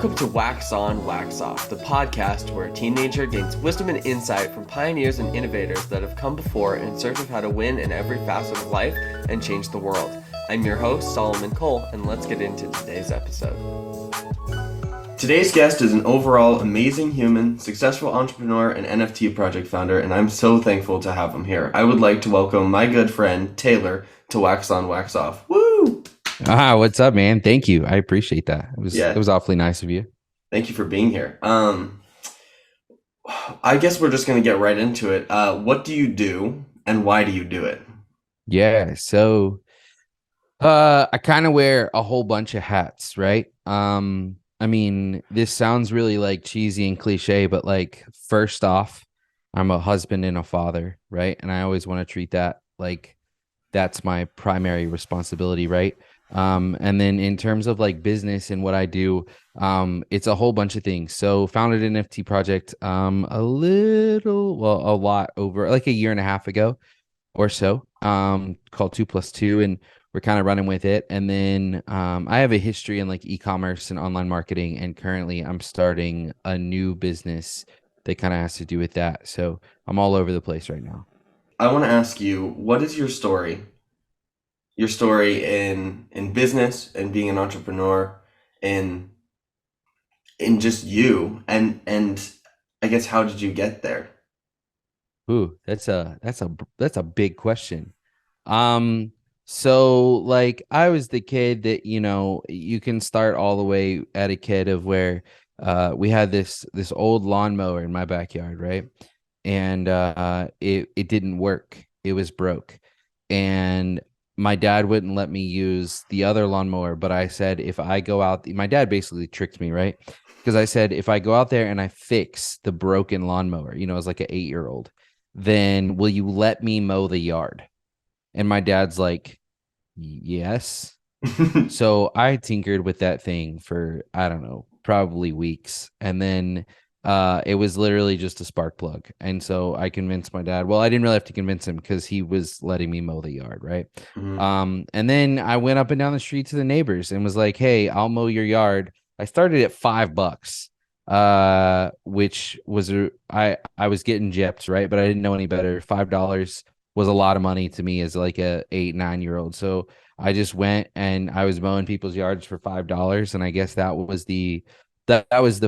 Welcome to Wax On, Wax Off, the podcast where a teenager gains wisdom and insight from pioneers and innovators that have come before in search of how to win in every facet of life and change the world. I'm your host, Solomon Cole, and let's get into today's episode. Today's guest is an overall amazing human, successful entrepreneur, and NFT project founder, and I'm so thankful to have him here. I would like to welcome my good friend, Taylor, to Wax On, Wax Off. Woo! What's up, man? Thank you. I appreciate that. It was awfully nice of you. Thank you for being here. I guess we're just going to get right into it. What do you do and why do you do it? Yeah, so I kind of wear a whole bunch of hats, right? I mean, this sounds really like cheesy and cliche, but like first off, I'm a husband and a father, right? And I always want to treat that like that's my primary responsibility, right? And then in terms of like business and what I do, it's a whole bunch of things. So founded an NFT project, a lot over like a year and a half ago or so, called 2+2, and we're kind of running with it. And then, I have a history in like e-commerce and online marketing, and currently I'm starting a new business that kind of has to do with that. So I'm all over the place right now. I want to ask you, what is your story? Your story in business and being an entrepreneur, in just you, and I guess how did you get there? Ooh, that's a big question. Um, so like I was the kid that, you can start all the way at a kid of where we had this old lawnmower in my backyard, right? And it didn't work. It was broke. And my dad wouldn't let me use the other lawnmower, but I said if I go out, my dad basically tricked me, right? Because I said if I go out there and I fix the broken lawnmower, as like an 8-year-old, then will you let me mow the yard? And my dad's like, yes. So I tinkered with that thing for, I don't know, probably weeks. And then it was literally just a spark plug. And so I convinced my dad. Well, I didn't really have to convince him because he was letting me mow the yard, right? Mhm. And then I went up and down the street to the neighbors and was like, hey, I'll mow your yard. I started at $5, which was I was getting gypped, right? But I didn't know any better. $5 was a lot of money to me as like a 8, 9-year-old. So I just went and I was mowing people's yards for $5, and I guess that was the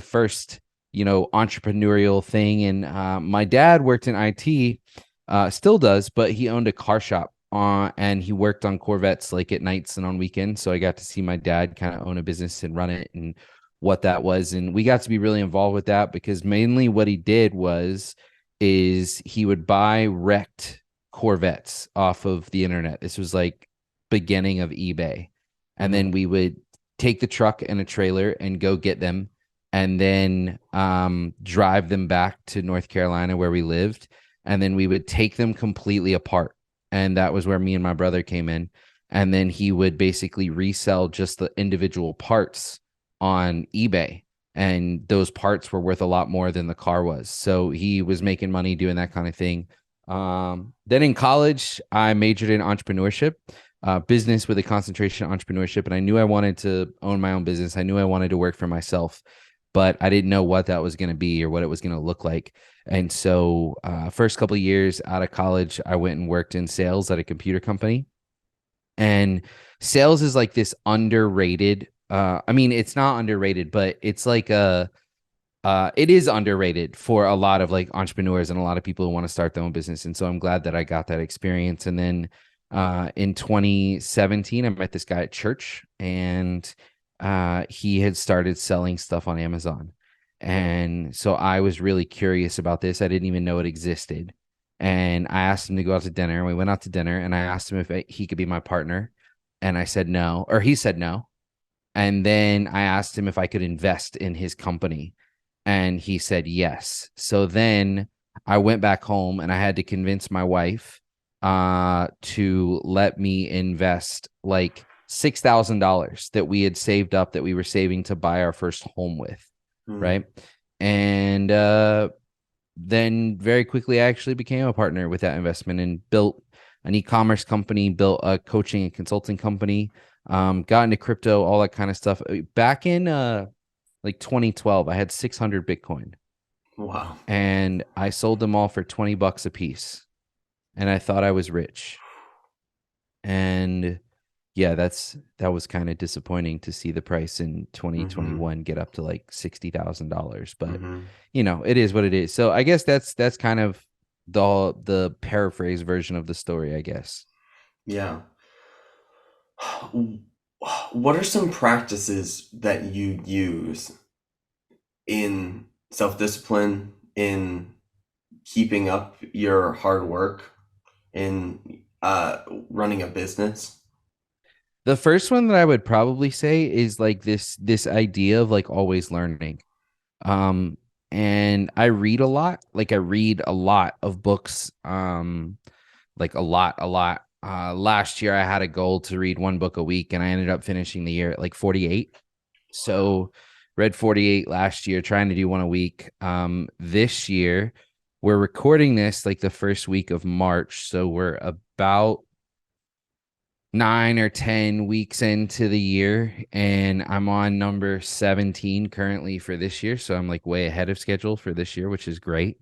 first entrepreneurial thing. And my dad worked in IT, still does, but he owned a car shop. And he worked on Corvettes like at nights and on weekends. So I got to see my dad kind of own a business and run it and what that was. And we got to be really involved with that because mainly what he did is he would buy wrecked Corvettes off of the internet. This was like beginning of eBay. And Mhm. then we would take the truck and a trailer and go get them and then drive them back to North Carolina where we lived. And then we would take them completely apart, and that was where me and my brother came in. And then he would basically resell just the individual parts on eBay, and those parts were worth a lot more than the car was. So he was making money doing that kind of thing. Then in college I majored in entrepreneurship, business with a concentration in entrepreneurship, and I knew I wanted to own my own business. I knew I wanted to work for myself, but I didn't know what that was going to be or what it was going to look like. And so, first couple of years out of college, I went and worked in sales at a computer company. And sales is like this underrated. I mean, it's not underrated, but it's like it is underrated for a lot of like entrepreneurs and a lot of people who want to start their own business. And so I'm glad that I got that experience. And then, in 2017, I met this guy at church, and he had started selling stuff on Amazon. And so I was really curious about this. I didn't even know it existed. And I asked him to go out to dinner. And we went out to dinner, and I asked him if he could be my partner. And I said no, or he said no. And then I asked him if I could invest in his company. And he said yes. So then I went back home and I had to convince my wife to let me invest like $6,000 that we had saved up, that we were saving to buy our first home with, Mhm. right? And then very quickly I actually became a partner with that investment and built an e-commerce company, built a coaching and consulting company, got into crypto, all that kind of stuff. Back in like 2012. I had 600 Bitcoin Wow. and I sold them all for 20 bucks a piece. And I thought I was rich. And yeah, that was kind of disappointing to see the price in Mm-hmm. 2021 get up to like $60,000. But Mm-hmm. it is what it is. So I guess that's kind of the paraphrase version of the story, I guess. Yeah. What are some practices that you use in self-discipline, in keeping up your hard work, in running a business? The first one that I would probably say is like this idea of like always learning. Um, and I read a lot. Like I read a lot of books. Like a lot. Last year I had a goal to read one book a week, and I ended up finishing the year at like 48. Wow. So read 48 last year, trying to do one a week. This year we're recording this like the first week of March, so we're about 9 or 10 weeks into the year, and I'm on number 17 currently for this year. So I'm like way ahead of schedule for this year, which is great.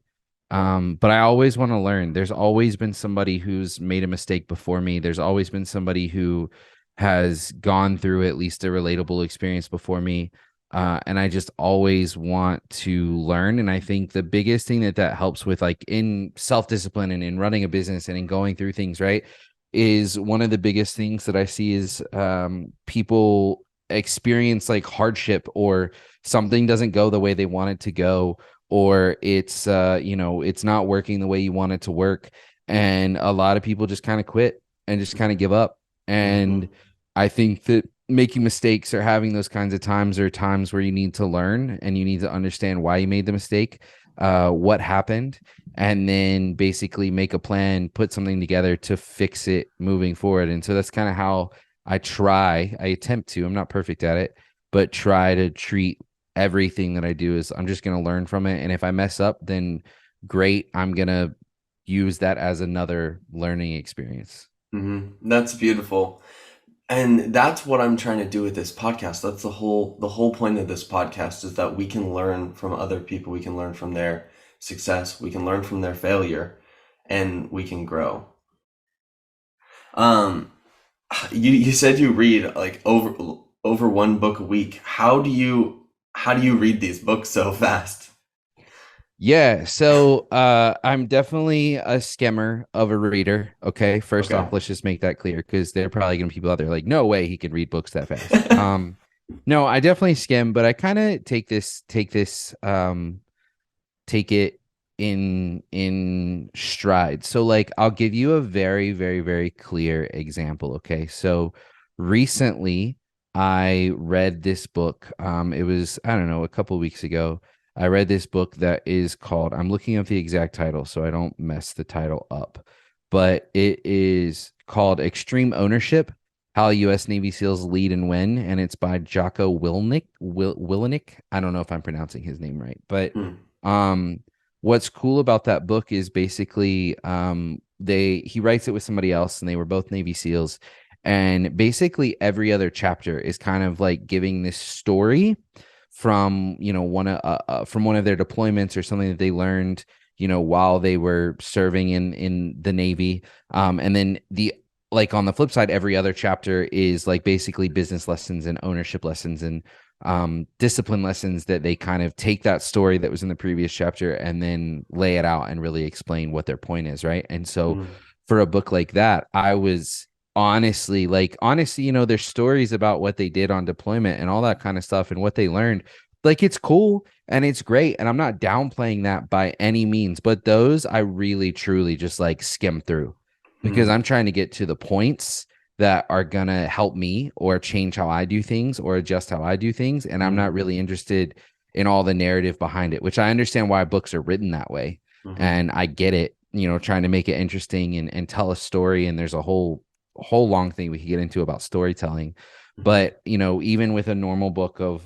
Wow. But I always want to learn. There's always been somebody who's made a mistake before me. There's always been somebody who has gone through at least a relatable experience before me. And I just always want to learn. And I think the biggest thing that helps with like in self discipline and in running a business and in going through things, right, is one of the biggest things that I see is people experience like hardship or something doesn't go the way they want it to go, or it's it's not working the way you want it to work, and a lot of people just kind of quit and just kind of give up. Mm-hmm. And I think that making mistakes or having those kinds of times are times where you need to learn and you need to understand why you made the mistake, what happened, and then basically make a plan, put something together to fix it moving forward. And so that's kind of how I attempt to, I'm not perfect at it, but try to treat everything that I do is I'm just going to learn from it. And if I mess up, then great. I'm going to use that as another learning experience. Mm-hmm. That's beautiful. And that's what I'm trying to do with this podcast. That's the whole point of this podcast is that we can learn from other people, we can learn from their success, we can learn from their failure, and we can grow. Um, you said you read like over one book a week. How do you read these books so fast? Yeah, so I'm definitely a skimmer of a reader. Okay, first Okay. off, let's just make that clear because there are probably gonna be people out there like, no way he can read books that fast. No, I definitely skim, but I kind of take it in stride. So like I'll give you a very, very, very clear example. Okay. So recently I read this book. It was, I don't know, a couple weeks ago. I read this book that is called, I'm looking up the exact title so I don't mess the title up, but it is called Extreme Ownership: How US Navy SEALs Lead and Win. And it's by Jocko Willenick. I don't know if I'm pronouncing his name right, but Hmm. um, what's cool about that book is basically he writes it with somebody else, and they were both Navy SEALs. And basically every other chapter is kind of like giving this story from from one of their deployments or something that they learned while they were serving in the Navy. And then the like on the flip side, every other chapter is like basically business lessons and ownership lessons and discipline lessons that they kind of take that story that was in the previous chapter and then lay it out and really explain what their point is, right? And so Hmm. for a book like that, I was honestly, there's stories about what they did on deployment and all that kind of stuff and what they learned. Like it's cool and it's great, and I'm not downplaying that by any means, but those I really truly just like skim through because Hmm. I'm trying to get to the points that are going to help me or change how I do things or adjust how I do things. And I'm Hmm. not really interested in all the narrative behind it, which I understand why books are written that way. Hmm. And I get it, trying to make it interesting and tell a story. And there's a whole long thing we could get into about storytelling. Hmm. But, even with a normal book of,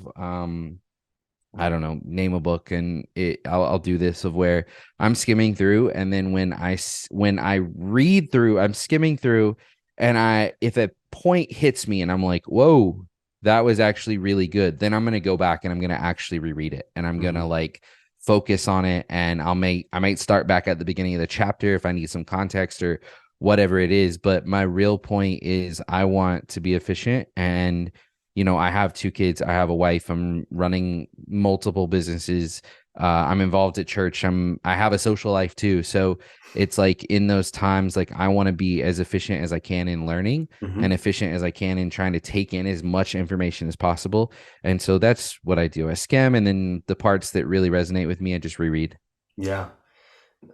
I don't know, name a book, and I'll do this of where I'm skimming through, and then when I read through, I'm skimming through, and if a point hits me, and I'm like, whoa, that was actually really good. Then I'm going to go back and I'm going to actually reread it, and I'm going to Hmm. like focus on it, and I might start back at the beginning of the chapter if I need some context or whatever it is. But my real point is I want to be efficient, and I have two kids, I have a wife, I'm running multiple businesses, I'm involved at church, I have a social life too. So it's like in those times, like I want to be as efficient as I can in learning and Hmm. efficient as I can in trying to take in as much information as possible. And so that's what I do. I skim, and then the parts that really resonate with me, I just reread. Yeah.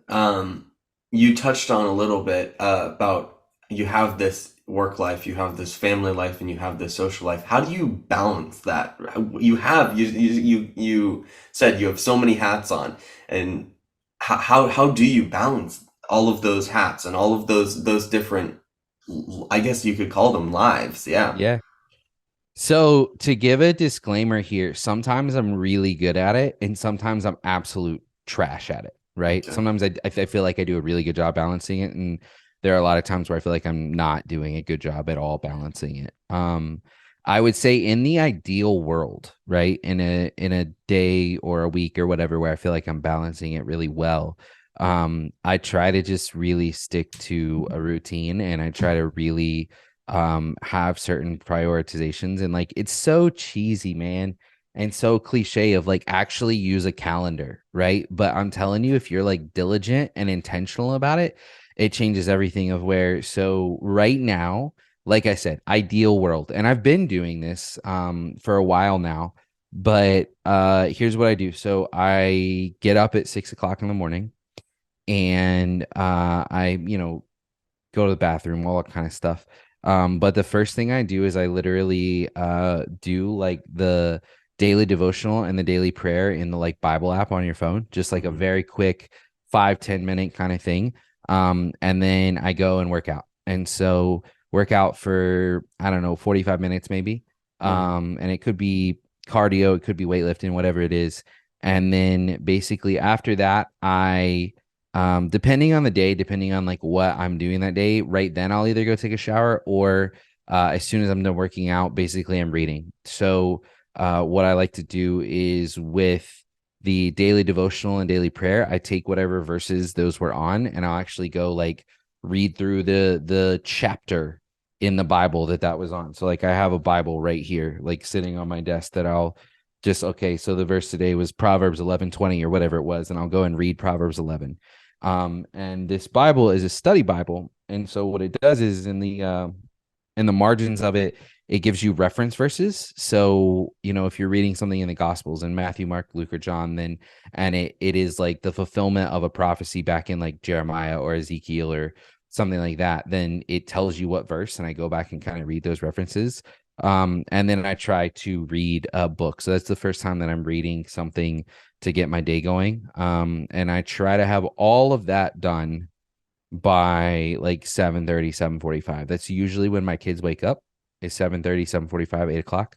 Um, you touched on a little bit about you have this work life, you have this family life, and you have this social life. How do you balance that? You said you have so many hats on, and how do you balance all of those hats and all of those different, I guess you could call them lives. Yeah. Yeah. So to give a disclaimer here, sometimes I'm really good at it and sometimes I'm absolute trash at it, right? Okay. Sometimes I feel like I do a really good job balancing it. And there are a lot of times where I feel like I'm not doing a good job at all balancing it. I would say in the ideal world, right? In a day or a week or whatever, where I feel like I'm balancing it really well. I try to just really stick to a routine, and I try to really have certain prioritizations. And like it's so cheesy, man, and so cliche of like actually use a calendar, right? But I'm telling you, if you're like diligent and intentional about it, it changes everything. Of where, so right now, like I said, ideal world, and I've been doing this for a while now, but here's what I do. So I get up at 6 o'clock in the morning, and I go to the bathroom, all that kind of stuff. But the first thing I do is I literally do like the daily devotional and the daily prayer in the like Bible app on your phone, just like a Hmm. very quick 5-10 minute kind of thing. And then I go and work out. And so work out for, I don't know, 45 minutes maybe. Hmm. And it could be cardio, it could be weightlifting, whatever it is. And then basically after that, depending on the day, depending on like what I'm doing that day, right then I'll either go take a shower, or as soon as I'm done working out, basically I'm reading. So what I like to do is with the daily devotional and daily prayer, I take whatever verses those were on, and I'll actually go like read through the chapter in the Bible that was on. So like I have a Bible right here, like sitting on my desk, that I'll just, okay, so the verse today was Proverbs 11:20 or whatever it was, and I'll go and read Proverbs 11. And this Bible is a study Bible. And so what it does is in the margins of it, it gives you reference verses. So, if you're reading something in the Gospels in Matthew, Mark, Luke, or John, then and it is like the fulfillment of a prophecy back in like Jeremiah or Ezekiel or something like that, then it tells you what verse, and I go back and kind of read those references. And then I try to read a book. So that's the first time that I'm reading something to get my day going. And I try to have all of that done by like 7:30, 7:45. That's usually when my kids wake up, is 7:30, 7:45, 8 o'clock.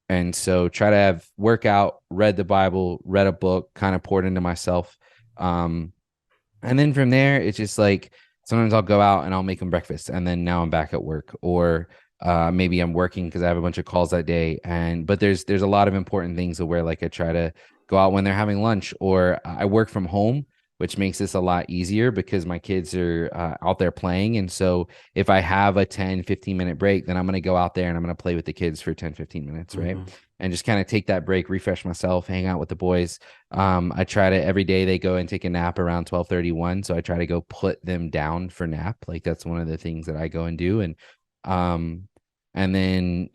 And so try to have workout, read the Bible, read a book, kind of poured into myself. Um, and then from there, it's just like sometimes I'll go out and I'll make them breakfast, and then now I'm back at work, or maybe I'm working because I have a bunch of calls that day. And but there's a lot of important things where like I try to go out when they're having lunch, or I work from home, which makes this a lot easier because my kids are out there playing. And so if I have a 10-15 minute break, then I'm going to go out there and I'm going to play with the kids for 10-15 minutes, right? Hmm. And just kind of take that break, refresh myself, hang out with the boys. I try to, every day they go and take a nap around 12:31. So I try to go put them down for nap. Like that's one of the things that I go and do. Um, and then,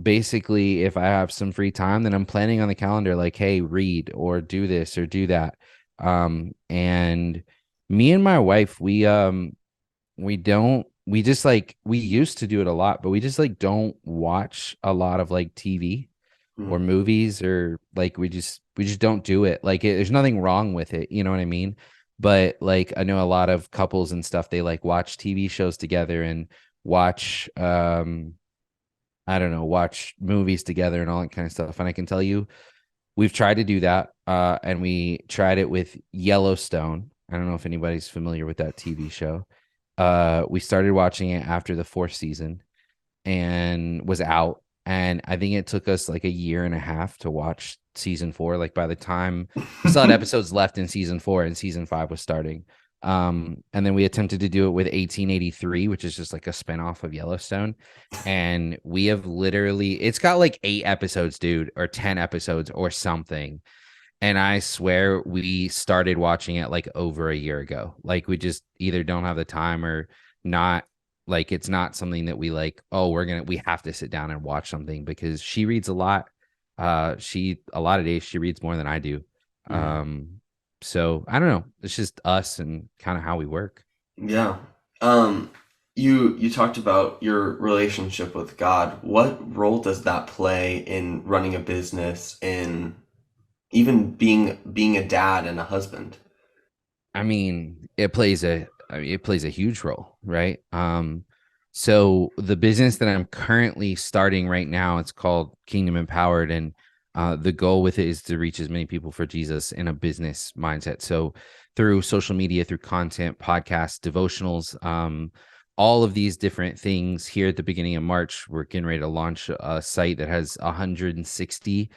basically if I have some free time, then I'm planning on the calendar, like, hey, read or do this or do that. And me and my wife, we don't, we just like, we used to do it a lot, but we just like don't watch a lot of like TV or Hmm. movies, or like we just don't do it. Like there's nothing wrong with it, you know what I mean? But like I know a lot of couples and stuff, they like watch TV shows together and watch I don't know, watch movies together and all that kind of stuff. And I can tell you, we've tried to do that, and we tried it with Yellowstone. I don't know if anybody's familiar with that TV show. We started watching it after the fourth season and was out. And I think it took us like a year and a half to watch season 4. Like by the time we still had episodes left in season 4 and season 5 was starting. And then we attempted to do it with 1883, which is just like a spinoff of Yellowstone. And we have literally, it's got like 8 episodes, dude, or 10 episodes or something. And I swear we started watching it like over a year ago. Like we just either don't have the time or not. Like it's not something that we like, oh, we have to sit down and watch something because she reads a lot. She a lot of days she reads more than I do. Mm. Um, so I don't know. It's just us and kind of how we work. Yeah. Um, you talked about your relationship with God. What role does that play in running a business, in even being a dad and a husband? I mean, it plays a huge role, right? So the business that I'm currently starting right now, it's called Kingdom Empowered, and the goal with it is to reach as many people for Jesus in a business mindset. So through social media, through content, podcasts, devotionals, all of these different things. Here at the beginning of March, we're getting ready to launch a site that has 160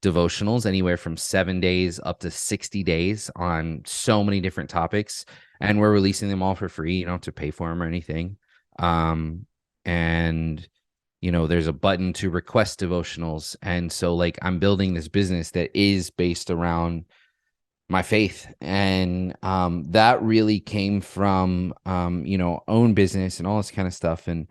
devotionals, anywhere from 7 days up to 60 days on so many different topics. And we're releasing them all for free. You don't have to pay for them or anything. And there's a button to request devotionals. And so like I'm building this business that is based around my faith. And that really came from own business and all this kind of stuff. And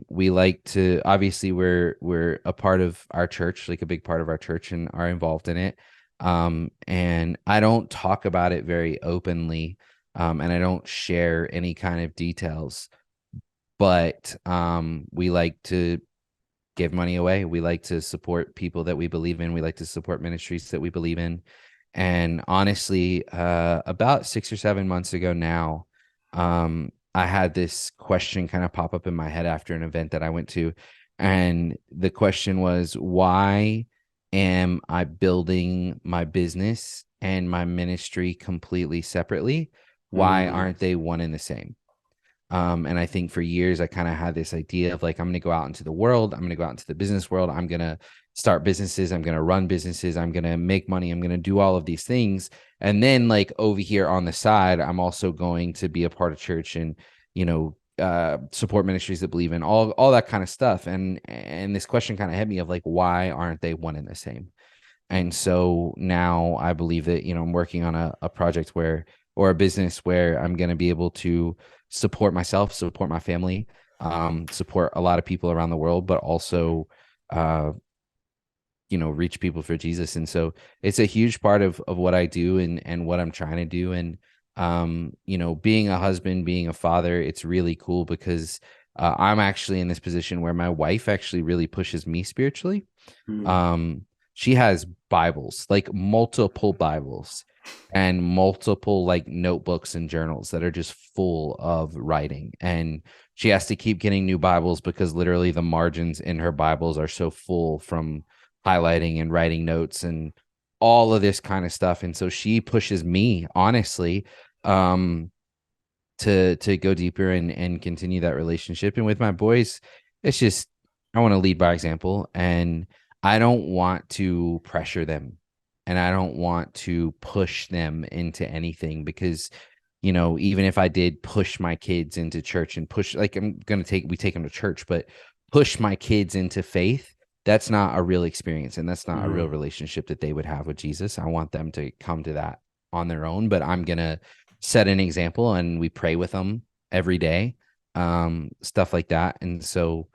we like to, obviously we're a part of our church, like a big part of our church, and are involved in it. And I don't talk about it very openly, and I don't share any kind of details, but we like to give money away. We like to support people that we believe in. We like to support ministries that we believe in. And honestly, about 6 or 7 months ago now, I had this question kind of pop up in my head after an event that I went to. And the question was, why am I building my business and my ministry completely separately? Why Mm, aren't they one and the same? And I think for years I kind of had this idea of like, I'm going to go out into the world. I'm going to go out into the business world. I'm going to start businesses. I'm going to run businesses. I'm going to make money. I'm going to do all of these things. And then like over here on the side, I'm also going to be a part of church and, support ministries that believe in all that kind of stuff. And this question kind of hit me of like, why aren't they one and the same? And so now I believe that, I'm working on a project or a business where I'm going to be able to support myself, support my family, support a lot of people around the world, but also, uh, reach people for Jesus. And so it's a huge part of what I do and what I'm trying to do. And, being a husband, being a father, it's really cool because I'm actually in this position where my wife actually really pushes me spiritually. mm, um she has Bibles, like multiple Bibles and multiple like notebooks and journals that are just full of writing, and she has to keep getting new Bibles because literally the margins in her Bibles are so full from highlighting and writing notes and all of this kind of stuff. And so she pushes me honestly, um to go deeper and continue that relationship. And with my boys, it's just I want to lead by example, and I don't want to pressure them, and I don't want to push them into anything because even if I did push my kids into church and push, like we take them to church, but push my kids into faith, that's not a real experience and that's not a real mm, relationship that they would have with Jesus. I want them to come to that on their own, but I'm going to set an example and we pray with them every day, stuff like that. And so,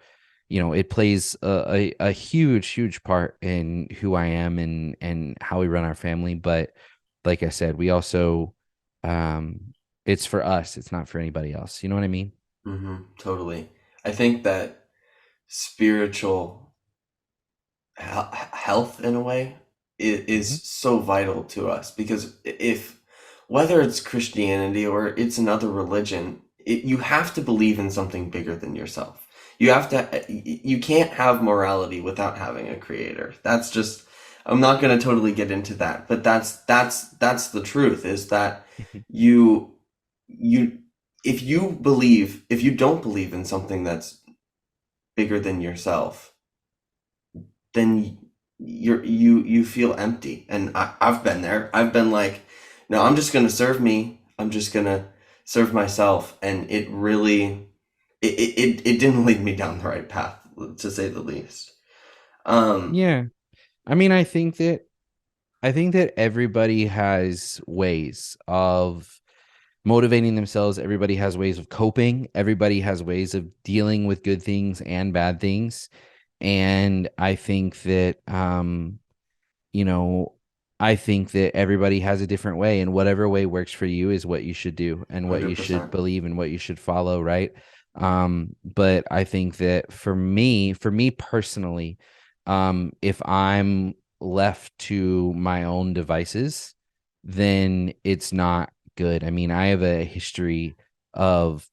it plays a huge part in who I am and how we run our family. But like I said, we also, it's for us. It's not for anybody else. You know what I mean? totally. I think that spiritual health, in a way, Hmm. is so vital to us because if whether it's Christianity or it's another religion, you have to believe in something bigger than yourself. You can't have morality without having a creator. That's just, I'm not going to totally get into that, but that's the truth, is that you you if you don't believe in something that's bigger than yourself, then you feel empty. And I've been there. I've been like, no, I'm just gonna serve me. I'm just gonna serve myself. And it really it didn't lead me down the right path, to say the least. Um, Yeah. I mean, I think that everybody has ways of motivating themselves. Everybody has ways of coping. Everybody has ways of dealing with good things and bad things. And I think that you know, I think that everybody has a different way, and whatever way works for you is what you should do and what you should 100%. believe and what you should follow, right? But I think that for me personally, if I'm left to my own devices, then it's not good. I mean, I have a history of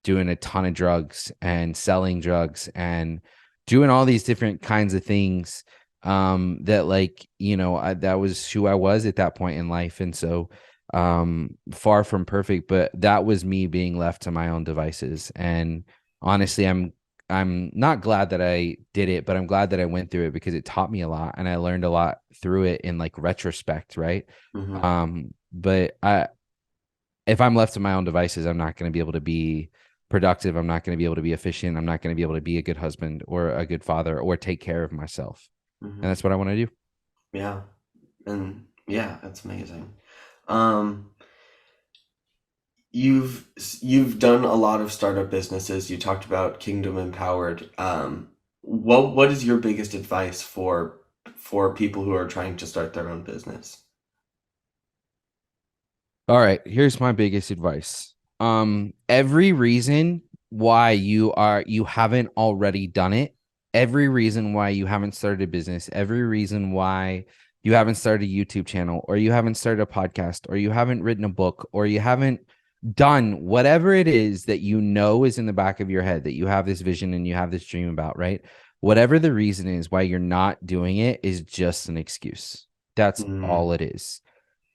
doing a ton of drugs and selling drugs and doing all these different kinds of things that like that was who I was at that point in life. And so far from perfect, but that was me being left to my own devices. And honestly, I'm not glad that I did it, but I'm glad that I went through it because it taught me a lot and I learned a lot through it in like retrospect, right? Hmm. But I if I'm left to my own devices, I'm not going to be able to be productive. I'm not going to be able to be efficient. I'm not going to be able to be a good husband or a good father or take care of myself. And Hmm. that's what I want to do. Yeah. And yeah, that's amazing. Um, you've done a lot of startup businesses. You talked about Kingdom Empowered. What is your biggest advice for people who are trying to start their own business? All right, here's my biggest advice. Every reason why you haven't already done it, every reason why you haven't started a business, every reason why you haven't started a YouTube channel or you haven't started a podcast or you haven't written a book or you haven't done whatever it is that you know is in the back of your head that you have this vision and you have this dream about, right? Whatever the reason is why you're not doing it is just an excuse. That's Mm, all it is.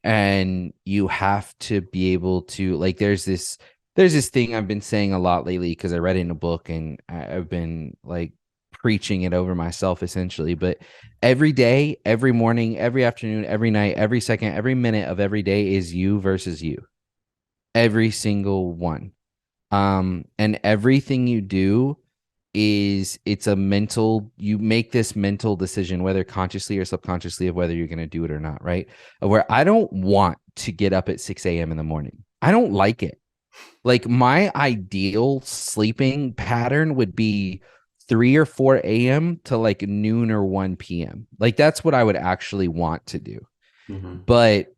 And you have to be able to like there's this thing I've been saying a lot lately because I read it in a book and I've been like preaching it over myself essentially. But every day, every morning, every afternoon, every night, every second, every minute of every day is you versus you. Every single one. And everything you do is it's a mental, you make this mental decision, whether consciously or subconsciously, of whether you're going to do it or not, right? Where I don't want to get up at 6 a.m. in the morning. I don't like it. Like my ideal sleeping pattern would be 3 or 4 a.m. to like noon or 1 p.m. Like that's what I would actually want to do. hmm. But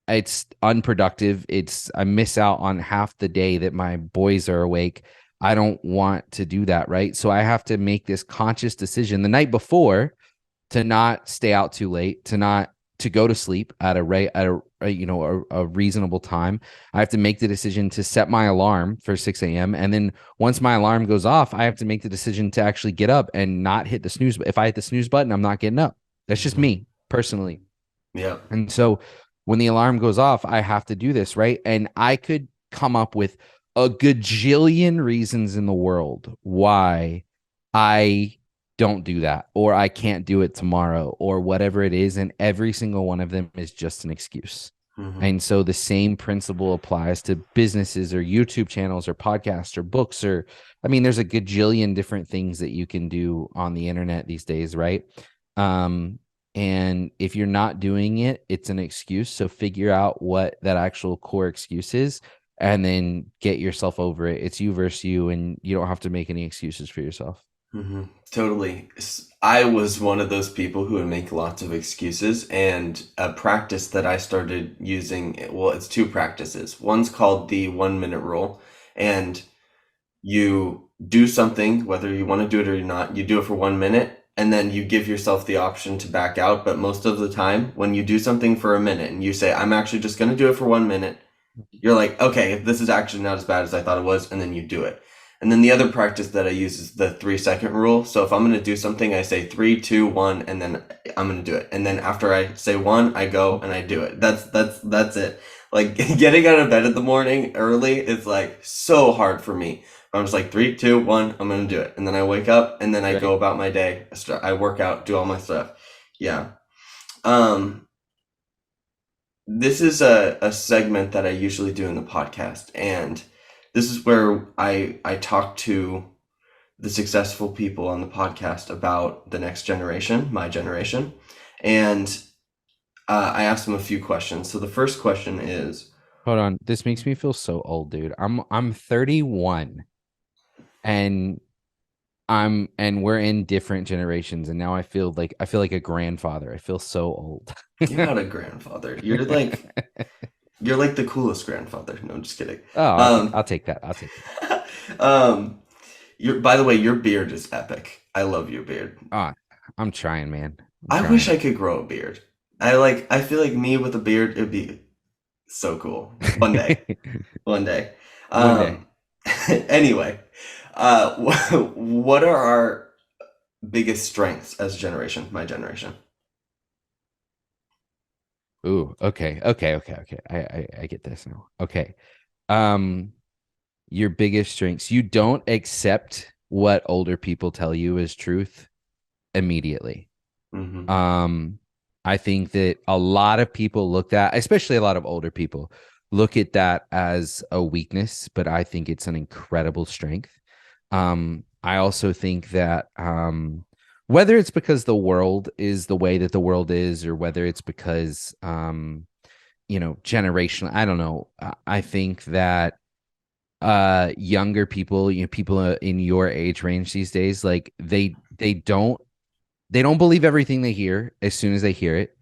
it's unproductive. I miss out on half the day that my boys are awake. I don't want to do that, right? So I have to make this conscious decision the night before to not stay out too late, to go to sleep at a reasonable time. I have to make the decision to set my alarm for 6 a.m. And then once my alarm goes off, I have to make the decision to actually get up and not hit the snooze. If I hit the snooze button, I'm not getting up. That's just Hmm. me personally. Yep. And so when the alarm goes off, I have to do this, right? And I could come up with a gajillion reasons in the world why I don't do that or I can't do it tomorrow or whatever it is. And every single one of them is just an excuse. Hmm. And so the same principle applies to businesses or YouTube channels or podcasts or books or, I mean, there's a gajillion different things that you can do on the internet these days, right? Um, and if you're not doing it, it's an excuse. So figure out what that actual core excuse is and then get yourself over it. It's you versus you, and you don't have to make any excuses for yourself. Hmm. Totally. I was one of those people who would make lots of excuses, and a practice that I started using, well, it's two practices. One's called the 1 minute rule, and you do something, whether you want to do it or not, you do it for 1 minute, and then you give yourself the option to back out. But most of the time, when you do something for a minute and you say, I'm actually just going to do it for 1 minute, you're like, okay, this is actually not as bad as I thought it was, and then you do it. And then the other practice that I use is the 3 second rule. So if I'm going to do something, I say three, two, one, and then I'm going to do it. And then after I say one, I go and I do it. That's it. Like getting out of bed in the morning early is like so hard for me. I'm just like 3, 2, 1. I'm gonna do it, and then I wake up, and then I Right. go about my day. I work out, do all my stuff. Yeah. Um, this is a segment that I usually do in the podcast, and this is where I talk to the successful people on the podcast about the next generation, my generation, and I asked them a few questions. So the first question is, Hold on. This makes me feel so old, dude. I'm 31 and and we're in different generations and now I feel like a grandfather. I feel so old. "You're not a grandfather. You're like the coolest grandfather." No, I'm just kidding. Oh, okay. Um, I'll take that. I'll take that. um, by the way, your beard is epic. I love your beard. Ah, I'm trying, man. I'm I wish trying. I could grow a beard. I feel like me with a beard, it'd be so cool. One day. One day. One day. Um, anyway, what are our biggest strengths as a generation, my generation? Ooh, okay. Okay, okay, okay. I get this now. Okay. Um your biggest strengths. You don't accept what older people tell you as truth immediately. Mm-hmm. Um, I think that a lot of people look at, especially a lot of older people, look at that as a weakness, but I think it's an incredible strength. I also think that whether it's because the world is the way that the world is, or whether it's because generational, I don't know. I think that younger people, people in your age range these days, like they don't believe everything they hear as soon as they hear it.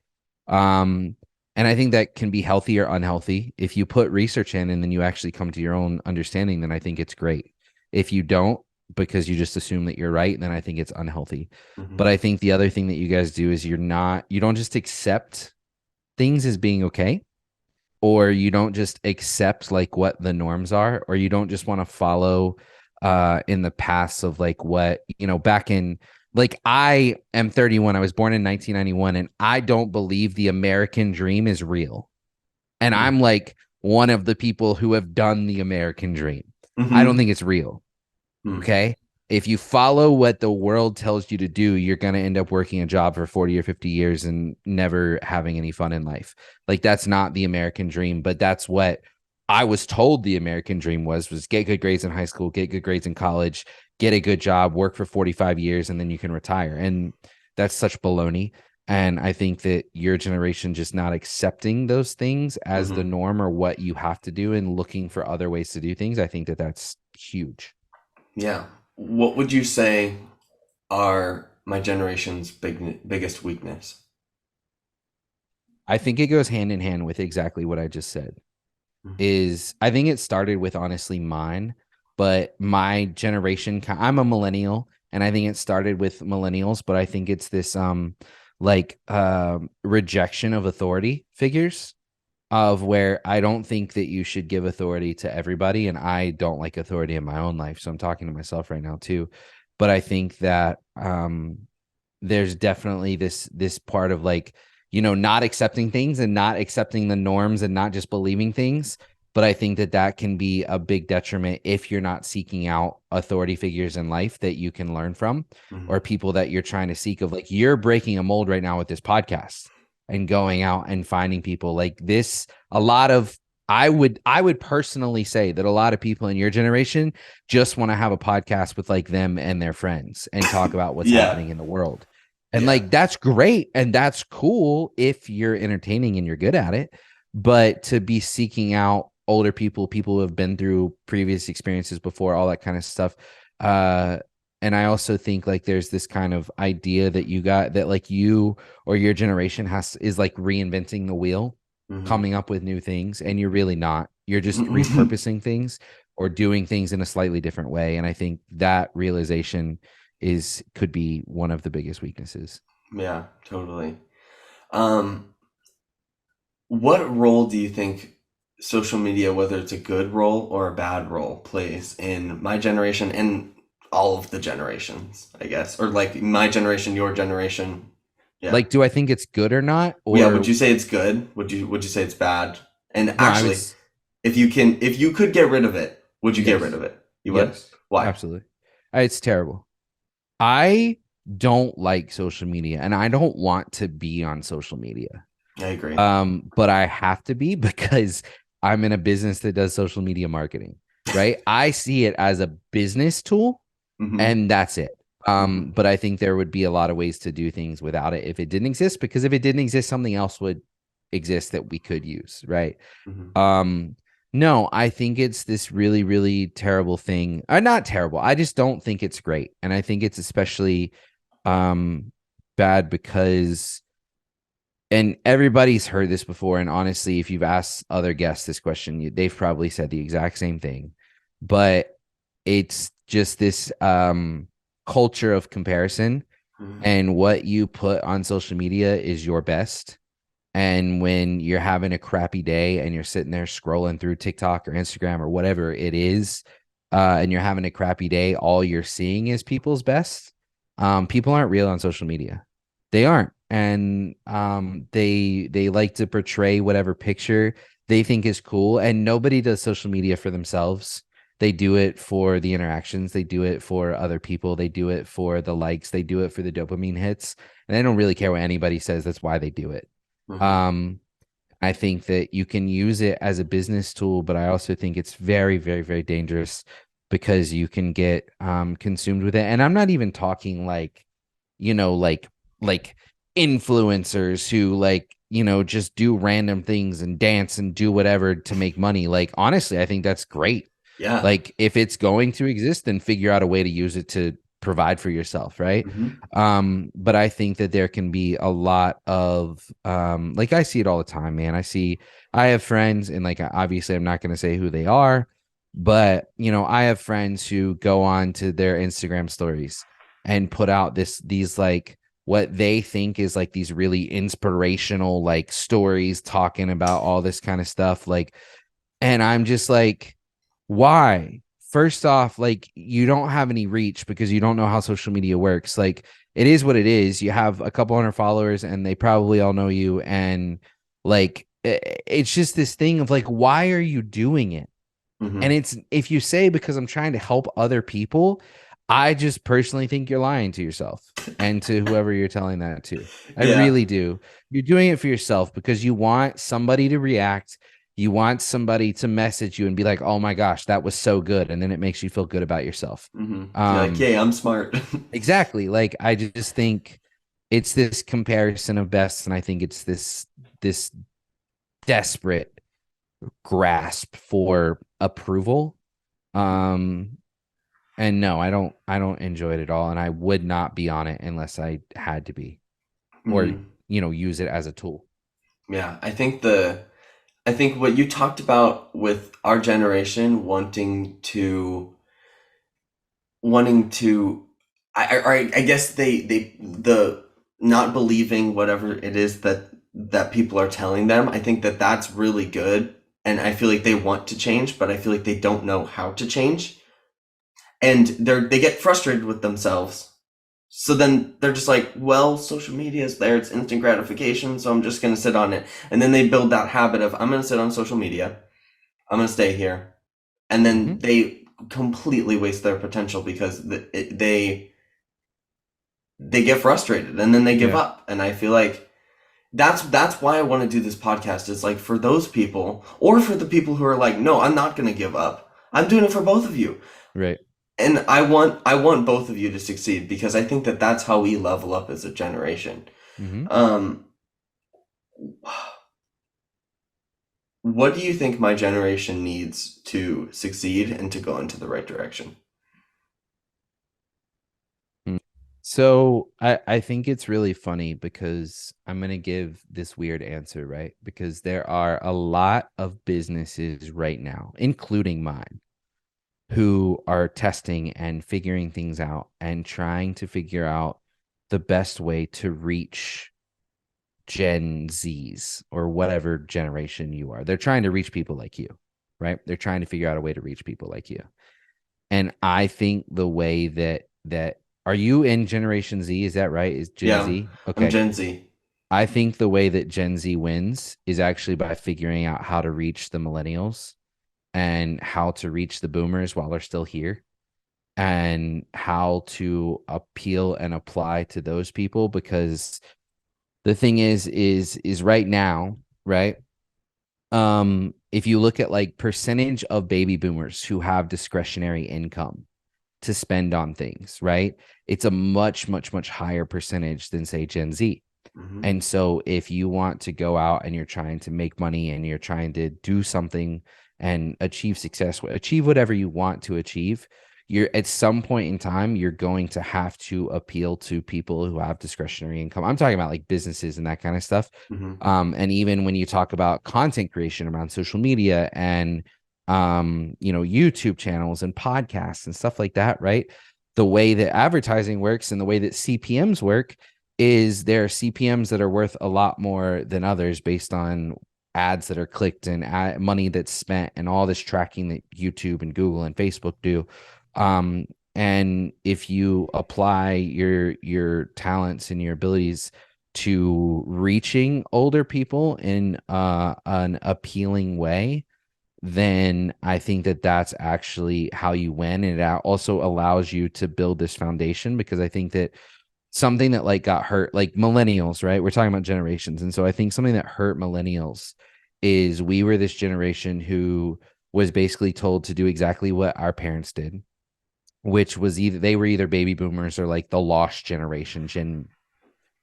Um, and I think that can be healthy or unhealthy. If you put research in and then you actually come to your own understanding, then I think it's great. If you don't, because you just assume that you're right, then I think it's unhealthy. Mm-hmm. But I think the other thing that you guys do is you don't just accept things as being okay, or you don't just accept like what the norms are, or you don't just want to follow in the past of like what back in, like, I am 31. I was born in 1991 and I don't believe the American dream is real, and I'm like one of the people who have done the American dream. I don't Mm-hmm. think it's real. Okay. If you follow what the world tells you to do, you're going to end up working a job for 40 or 50 years and never having any fun in life. Like, that's not the American dream, but that's what I was told the American dream was get good grades in high school, get good grades in college, get a good job, work for 45 years, and then you can retire. And that's such baloney. And I think that your generation just not accepting those things as the Mm-hmm. norm or what you have to do and looking for other ways to do things. I think that that's huge. Yeah. What would you say are my generation's biggest weakness? I think it goes hand in hand with exactly what I just said. Mm-hmm. Is I think it started with honestly mine, but my generation, I'm a millennial, and I think it started with millennials, but I think it's this rejection of authority figures, of where I don't think that you should give authority to everybody, and I don't like authority in my own life, so I'm talking to myself right now too. But I think that there's definitely this part of like, not accepting things and not accepting the norms and not just believing things. But I think that that can be a big detriment if you're not seeking out authority figures in life that you can learn from, Mm-hmm. or people that you're trying to seek. Of like, you're breaking a mold right now with this podcast and going out and finding people like this. A lot of I would personally say that a lot of people in your generation just want to have a podcast with like them and their friends and talk about what's Yeah. happening in the world. And Yeah. like, that's great and that's cool if you're entertaining and you're good at it. But to be seeking out older people, people who have been through previous experiences before, all that kind of stuff. Uh, and I also think like there's this kind of idea that you got that like you or your generation is like reinventing the wheel, Mm-hmm. coming up with new things, and you're really not. You're just repurposing things or doing things in a slightly different way. And I think that realization could be one of the biggest weaknesses. Yeah, totally. Um, what role do you think social media, whether it's a good role or a bad role, plays in my generation and all of the generations, I guess, or like my generation, your generation? Yeah. Like, do I think it's good or not? Yeah, would Or you say it's good? Would you say it's bad? And no, I would. actually, if you could get rid of it, would you get rid Yes. of it? You would? Yes. Why? Absolutely. It's terrible. I don't like social media and I don't want to be on social media. I agree. But I have to be because I'm in a business that does social media marketing, right? I see it as a business tool Mm-hmm. and that's it. Mm-hmm. But I think there would be a lot of ways to do things without it if it didn't exist, because if it didn't exist, something else would exist that we could use, right? Mm-hmm. Um, no, I think it's this really, really terrible thing. Not terrible. I just don't think it's great. And I think it's especially um bad because, and everybody's heard this before, and honestly, if you've asked other guests this question, they've probably said the exact same thing. But it's just this culture of comparison, Mm-hmm. and what you put on social media is your best. And when you're having a crappy day and you're sitting there scrolling through TikTok or Instagram or whatever it is, and you're having a crappy day, all you're seeing is people's best. People aren't real on social media. They aren't. And they like to portray whatever picture they think is cool. And nobody does social media for themselves. They do it for the interactions. They do it for other people. They do it for the likes. They do it for the dopamine hits. And they don't really care what anybody says. That's why they do it. Mm-hmm. Um, I think that you can use it as a business tool, but I also think it's very, very, very dangerous because you can get consumed with it. And I'm not even talking like, you know, like influencers who like, just do random things and dance and do whatever to make money. Like, honestly, I think that's great. Yeah. Like, if it's going to exist, then figure out a way to use it to provide for yourself, right? Mm-hmm. But I think that there can be a lot of like, I see it all the time, man. I have friends, and like, obviously I'm not going to say who they are, but I have friends who go on to their Instagram stories and put out these like what they think is like these really inspirational like stories talking about all this kind of stuff, like, and I'm just like, why? First off, like, you don't have any reach because you don't know how social media works. Like, it is what it is. You have a couple hundred followers and they probably all know you. And like, it's just this thing of like, why are you doing it? And Mm-hmm. it's, if you say because I'm trying to help other people, I just personally think you're lying to yourself and to whoever you're telling that to. I Yeah. really do. You're doing it for yourself because you want somebody to react. You want somebody to message you and be like, "Oh my gosh, that was so good." And then it makes you feel good about yourself. Mm-hmm. You're like, Um, yay, I'm smart. exactly. Like, I just think it's this comparison of best, and I think it's this desperate grasp for approval. Um, and no, I don't enjoy it at all. And I would not be on it unless I had to be, or, Mm-hmm. use it as a tool. Yeah. I think what you talked about with our generation wanting to I guess they the not believing whatever it is that people are telling them. I think that that's really good, and I feel like they want to change, but I feel like they don't know how to change, and they get frustrated with themselves. So then they're just like, well, social media is there, it's instant gratification, so I'm just gonna sit on it. And then they build that habit of, I'm gonna sit on social media, I'm gonna stay here, and then Hmm. they completely waste their potential because they get frustrated and then they give Yeah. up. And I feel like that's why I want to do this podcast, is like for those people, or for the people who are like, no, I'm not going to give up, I'm doing it for both of you. Right. And I want both of you to succeed, because I think that that's how we level up as a generation. Hmm. um what do you think my generation needs to succeed and to go into the right direction? So I think it's really funny because I'm going to give this weird answer, right? Because there are a lot of businesses right now, including mine, who are testing and figuring things out and trying to figure out the best way to reach Gen Zs or whatever generation you are. They're trying to reach people like you, right? They're trying to figure out a way to reach people like you. And I think the way that are you in Generation Z? Is that right? Is Gen Yeah, Z? I'm Okay. Gen Z. I think the way that Gen Z wins is actually by figuring out how to reach the millennials and how to reach the boomers while they're still here. and how to appeal and apply to those people. Because the thing is right now, right? If you look at like percentage of baby boomers who have discretionary income to spend on things, right? It's a much, much, much higher percentage than say Gen Z. Mm-hmm. And so if you want to go out and you're trying to make money and you're trying to do something and achieve success, achieve whatever you want to achieve, you're at some point in time, you're going to have to appeal to people who have discretionary income. I'm talking about like businesses and that kind of stuff. Mm-hmm. And even when you talk about content creation around social media and YouTube channels and podcasts and stuff like that, right? The way that advertising works and the way that CPMs work is there are CPMs that are worth a lot more than others based on ads that are clicked and money that's spent and all this tracking that YouTube and Google and Facebook do. And if you apply your talents and your abilities to reaching older people in an appealing way, then I think that that's actually how you win. And it also allows you to build this foundation, because I think that something that like got hurt, like millennials, right? We're talking about generations. And so I think something that hurt millennials is we were this generation who was basically told to do exactly what our parents did, which was either they were either baby boomers or like the lost generation, Gen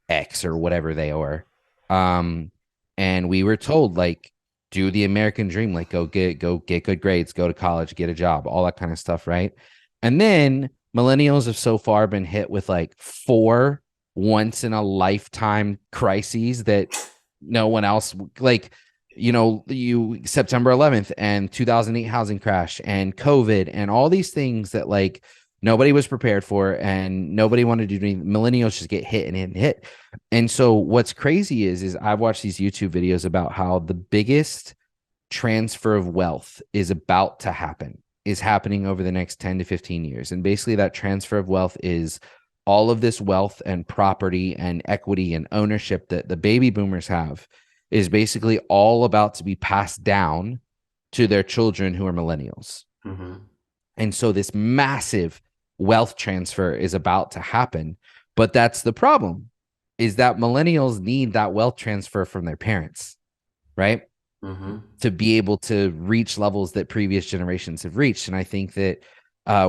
X or whatever they are. Um, and we were told like do the American dream, like go get good grades, go to college, get a job, all that kind of stuff, right? And then millennials have so far been hit with like four once in a lifetime crises that no one else, like you September 11th and 2008 housing crash and COVID and all these things that like nobody was prepared for and nobody wanted to do anything. Millennials just get hit and hit and hit. And so what's crazy is I've watched these YouTube videos about how the biggest transfer of wealth is happening over the next 10 to 15 years. And basically that transfer of wealth is all of this wealth and property and equity and ownership that the baby boomers have is basically all about to be passed down to their children who are millennials. Mm-hmm. And so this massive wealth transfer is about to happen. But that's the problem, is that millennials need that wealth transfer from their parents, right? Mm-hmm. To be able to reach levels that previous generations have reached. And I think that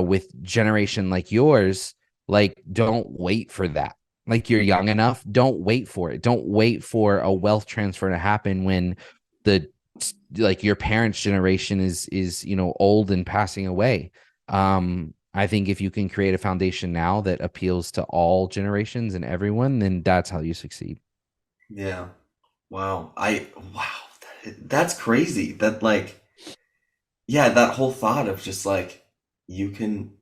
with generation like yours, like don't wait for that. Like you're young enough, don't wait for it. Don't wait for a wealth transfer to happen when the like your parents' generation is old and passing away. I think if you can create a foundation now that appeals to all generations and everyone, then that's how you succeed. Yeah. Wow. Wow. That's crazy. That like, yeah, that whole thought of just like, you can,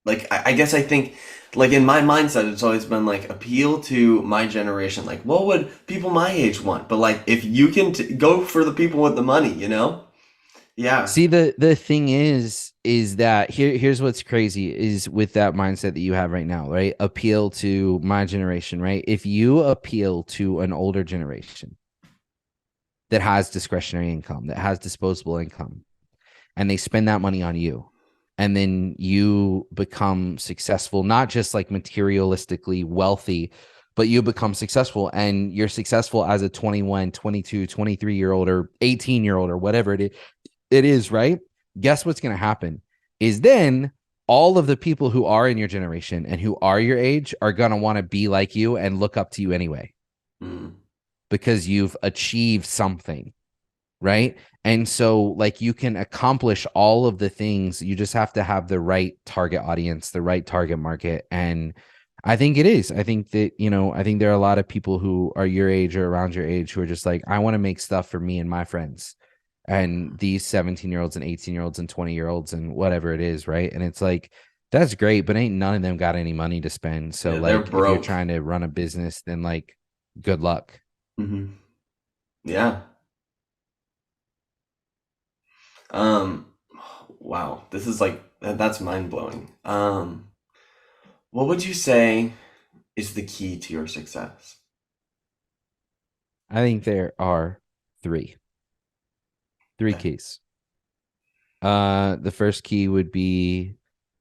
like, I guess I think, like, in my mindset, it's always been like, appeal to my generation. Like, what would people my age want? But like, if you can go for the people with the money, you know? Yeah. See, the thing is that here's what's crazy is with that mindset that you have right now, right? Appeal to my generation, right? If you appeal to an older generation that has discretionary income, that has disposable income, and they spend that money on you, and then you become successful, not just like materialistically wealthy, but you become successful, and you're successful as a 21, 22, 23-year old or 18-year old or whatever it is, right? Guess what's going to happen is then all of the people who are in your generation and who are your age are going to want to be like you and look up to you anyway, Mm. because you've achieved something, right? And so like you can accomplish all of the things. You just have to have the right target audience, the right target market. And I think it is. I think that, I think there are a lot of people who are your age or around your age who are just like, I want to make stuff for me and my friends. And these 17-year-olds and 18-year-olds and 20-year-olds and whatever it is, right? And it's like, that's great, but ain't none of them got any money to spend. So Yeah, they're like if you're broke. trying to run a business, then like good luck. Mm-hmm. Yeah. Um, wow. This is like, that's mind blowing. What would you say is the key to your success? I think there are three Okay. keys. The first key would be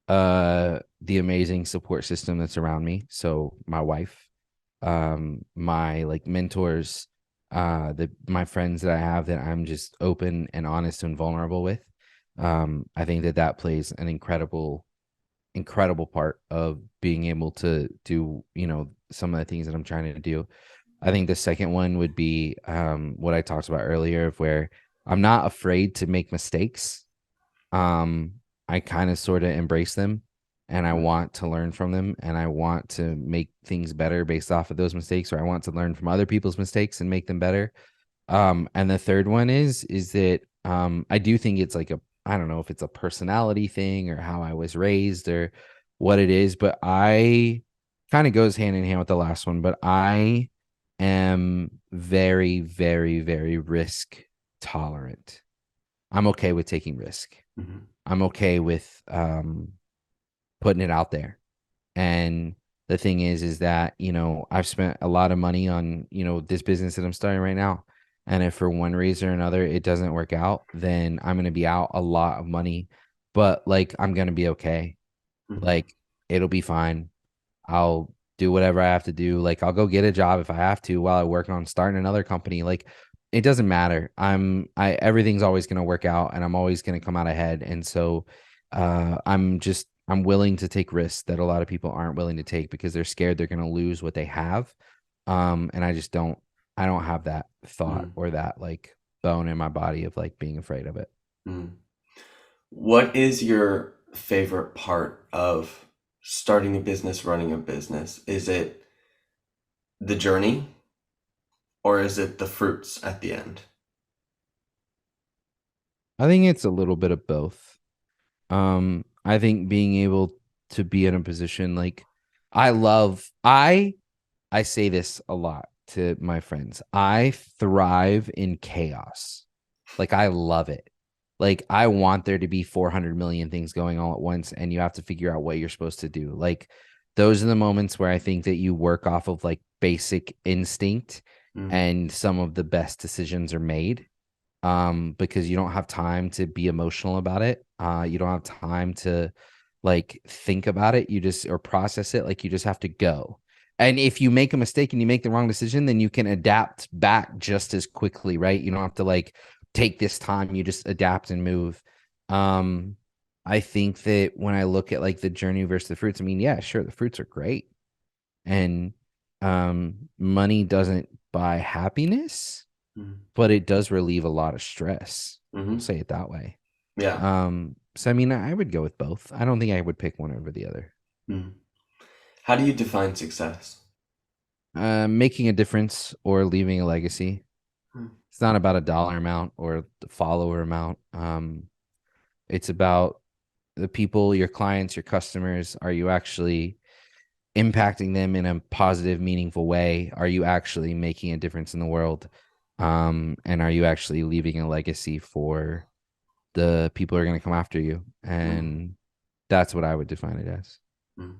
the amazing support system that's around me. So my wife, my like mentors, the my friends that I have that I'm just open and honest and vulnerable with. I think that that plays an incredible part of being able to do, some of the things that I'm trying to do. I think the second one would be what I talked about earlier, of where I'm not afraid to make mistakes. um I kind of sort of embrace them, and I Mm. want to learn from them, and I want to make things better based off of those mistakes, or I want to learn from other people's mistakes and make them better. And the third one is that I do think it's like a, I don't know if it's a personality thing or how I was raised or what it is, but I kind of goes hand in hand with the last one, but I am very, very, very risk tolerant. I'm okay with taking risk. Mhm. I'm okay with putting it out there. And the thing is that, I've spent a lot of money on, this business that I'm starting right now. And if for one reason or another it doesn't work out, then I'm going to be out a lot of money, but like I'm going to be okay. Mhm. Like it'll be fine. I'll do whatever I have to do. Like I'll go get a job if I have to while I work on starting another company. Like it doesn't matter. I everything's always going to work out and I'm always going to come out ahead. And so I'm willing to take risks that a lot of people aren't willing to take because they're scared they're going to lose what they have. And I don't have that thought Mm. or that like bone in my body of like being afraid of it. Mm. What is your favorite part of starting a business, running a business? Is it the journey or is it the fruits at the end? I think it's a little bit of both. I think being able to be in a position like I love I say this a lot to my friends. I thrive in chaos. Like I love it. Like I want there to be 400 million things going all at once and you have to figure out what you're supposed to do. Like those are the moments where I think that you work off of like basic instinct Mm. and some of the best decisions are made, because you don't have time to be emotional about it. You don't have time to like think about it. You just or process it. Like you just have to go. And if you make a mistake and you make the wrong decision, then you can adapt back just as quickly, right? You don't have to like take this time. You just adapt and move. Um, I think that when I look at like the journey versus the fruits, I mean, yeah, sure, the fruits are great, and money doesn't buy happiness, Mm. but it does relieve a lot of stress. We'll Mhm. say it that way. Yeah. So I mean, I would go with both. I don't think I would pick one over the other. Mm. How do you define success? Making a difference or leaving a legacy. Mm. It's not about a dollar amount or the follower amount. It's about the people, your clients, your customers. Are you actually impacting them in a positive, meaningful way? Are you actually making a difference in the world? And are you actually leaving a legacy for the people who are going to come after you? Mm. And that's what I would define it as. Mm.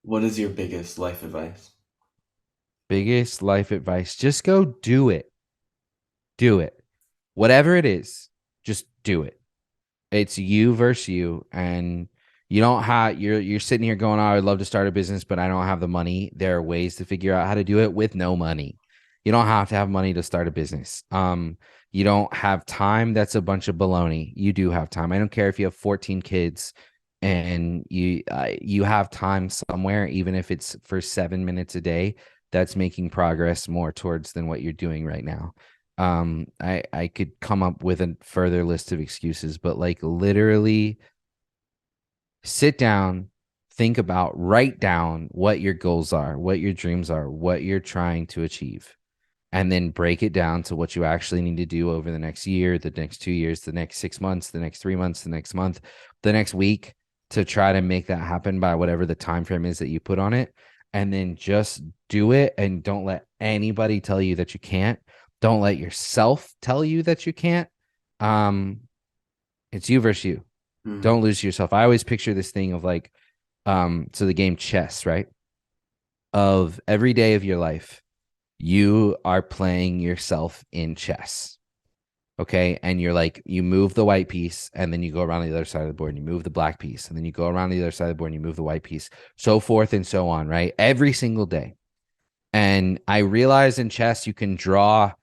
What is your biggest life advice? Biggest life advice: just go do it. Do it. Whatever it is, just do it. It's you versus you, and you don't have you're sitting here going, oh, I'd love to start a business, but I don't have the money. There are ways to figure out how to do it with no money. You don't have to have money to start a business. You don't have time. That's a bunch of baloney. You do have time. I don't care if you have 14 kids and you have time somewhere, even if it's for 7 minutes a day. That's making progress more towards than what you're doing right now. I could come up with a further list of excuses, but like literally sit down, think about, write down what your goals are, what your dreams are, what you're trying to achieve, and then break it down to what you actually need to do over the next year, the next 2 years, the next 6 months, the next 3 months, the next month, the next week, to try to make that happen by whatever the time frame is that you put on it. And then just do it, and don't let anybody tell you that you can't. Don't let yourself tell you that you can't. Um, it's you versus you. Mm. Don't lose yourself. I always picture this thing of like, so the game chess, right? Of every day of your life, you are playing yourself in chess. Okay. And you're like, you move the white piece and then you go around the other side of the board and you move the black piece and then you go around the other side of the board and you move the white piece, so forth and so on, right? Every single day. And I realize in chess, you can draw.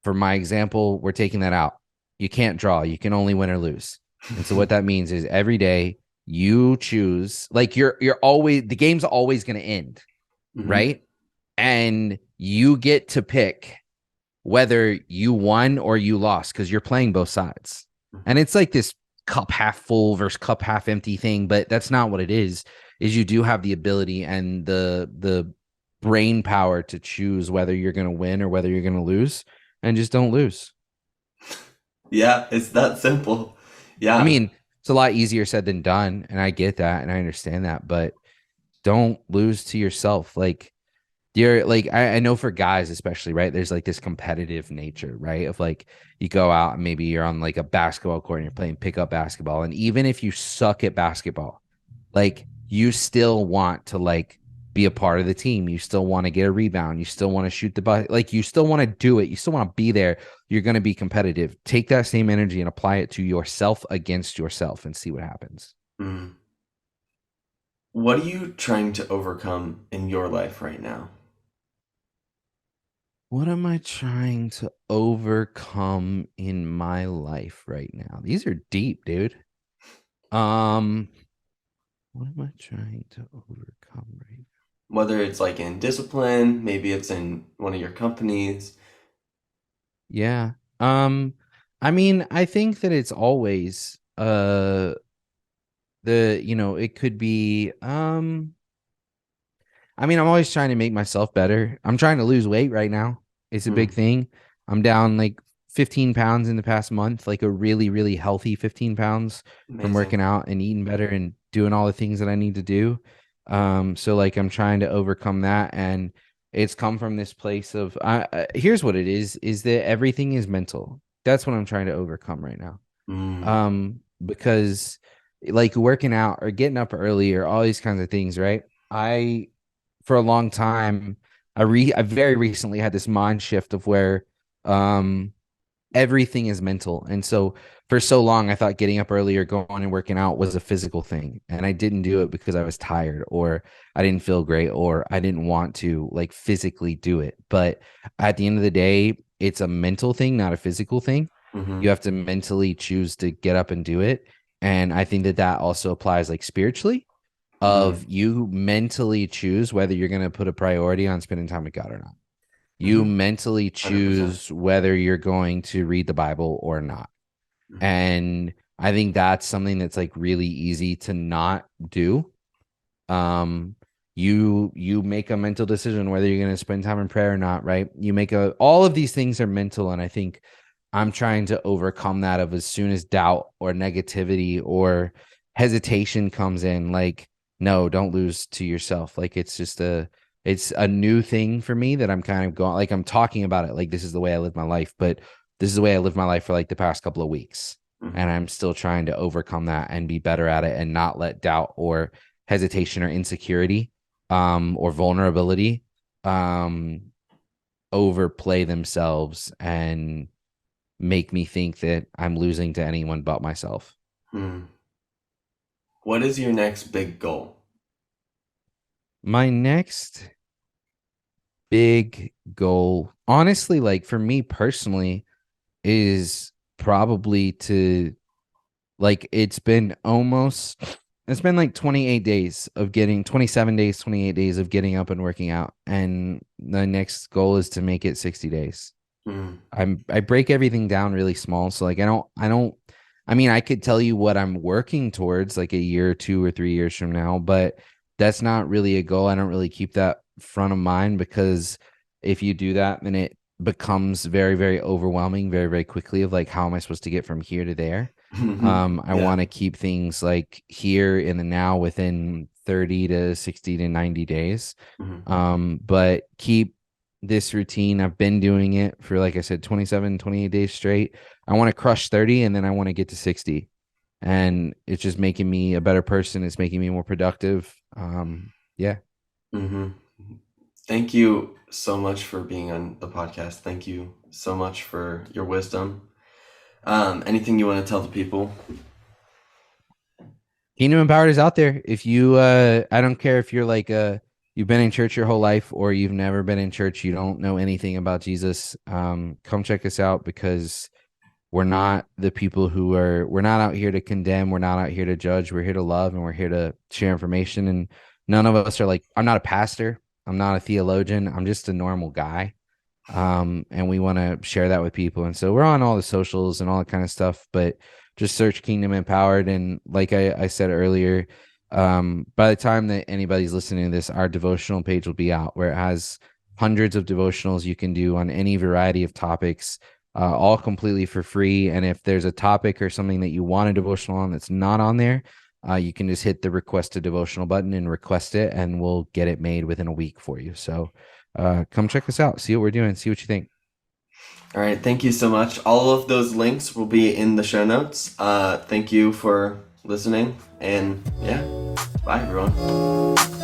For my example, we're taking that out. You can't draw, you can only win or lose. And so what that means is every day you choose, like you're always, the game's always going to end, Hmm. right? And you get to pick whether you won or you lost because you're playing both sides. And it's like this cup half full versus cup half empty thing, but that's not what it is you do have the ability and the brain power to choose whether you're going to win or whether you're going to lose, and just don't lose. Yeah, it's that simple. I Yeah. mean, it's a lot easier said than done, and I get that and I understand that, but don't lose to yourself. Like, you're like, I know for guys especially, right? There's like this competitive nature, right? Of like, you go out and maybe you're on like a basketball court and you're playing pickup basketball. And even if you suck at basketball, like you still want to like be a part of the team. You still want to get a rebound. You still want to shoot the ball. Like you still want to do it. You still want to be there. You're going to be competitive. Take that same energy and apply it to yourself against yourself and see what happens. Mm. What are you trying to overcome in your life right now? What am I trying to overcome in my life right now? These are deep, dude. Um, what am I trying to overcome right Whether it's like in discipline, maybe it's in one of your companies. Yeah. Um, I mean, I think that it's always it could be I mean, I'm always trying to make myself better. I'm trying to lose weight right now. It's a big Mm, thing. I'm down like 15 pounds in the past month, like a really, really healthy 15 pounds from amazing. working out and eating better and doing all the things that I need to do. So like I'm trying to overcome that. And it's come from this place of here's what it is that everything is mental. That's what I'm trying to overcome right now. Mm, Because like working out or getting up early or all these kinds of things, right? I for a long time, I very recently had this mind shift of where um everything is mental. And so for so long I thought getting up early or going and working out was a physical thing. And I didn't do it because I was tired or I didn't feel great or I didn't want to like physically do it. But at the end of the day, it's a mental thing, not a physical thing. You hmm have to mentally choose to get up and do it. And I think that that also applies like spiritually, mm, of you mentally choose whether you're going to put a priority on spending time with God or not. You hmm mentally 100%. choose whether you're going to read the Bible or not. Hmm. And I think that's something that's like really easy to not do. um you make a mental decision whether you're going to spend time in prayer or not, right? You make a all of these things are mental, and I think I'm trying to overcome that of as soon as doubt or negativity or hesitation comes in, like, no, don't lose to yourself. Like it's a new thing for me that I'm kind of going, like I'm talking about it like this is the way I live my life, but this is the way I live my life for like the past couple of weeks. And Hmm. I'm still trying to overcome that and be better at it and not let doubt or hesitation or insecurity or vulnerability um overplay themselves and make me think that I'm losing to anyone but myself. Hmm. What is your next big goal? My next big goal, honestly, like for me personally, is probably to like it's been like 28 days of getting 27 days, 28 days of getting up and working out. And the next goal is to make it 60 days. Mm, I break everything down really small. So like I mean I could tell you what I'm working towards like a year or 2 or 3 years from now, but that's not really a goal. I don't really keep that front of mind because if you do that, then it becomes very, very overwhelming very, very quickly of like how am I supposed to get from here to there? I yeah. want to keep things like here in the now within 30 to 60 to 90 days. Hmm. But keep this routine. I've been doing it for, like I said, 27, 28 days straight. I want to crush 30 and then I want to get to 60. And it's just making me a better person. It's making me more productive. Yeah. Hmm. Thank you so much for being on the podcast. Thank you so much for your wisdom. Anything you want to tell the people? Kingdom Empowered is out there. If you, I don't care if you're like, you've been in church your whole life or you've never been in church, you don't know anything about Jesus. Come check us out because we're not the people we're not out here to condemn. We're not out here to judge. We're here to love and we're here to share information. And none of us are like, I'm not a pastor. I'm not a theologian. I'm just a normal guy. And we want to share that with people. And so we're on all the socials and all that kind of stuff, but just search Kingdom Empowered. And like I said earlier, by the time that anybody's listening to this, our devotional page will be out where it has hundreds of devotionals you can do on any variety of topics, all completely for free. And if there's a topic or something that you want a devotional on that's not on there, you can just hit the request a devotional button and request it, and we'll get it made within a week for you. So come check us out, see what we're doing, see what you think. All right, thank you so much. All of those links will be in the show notes. Thank you for listening, and yeah, bye everyone.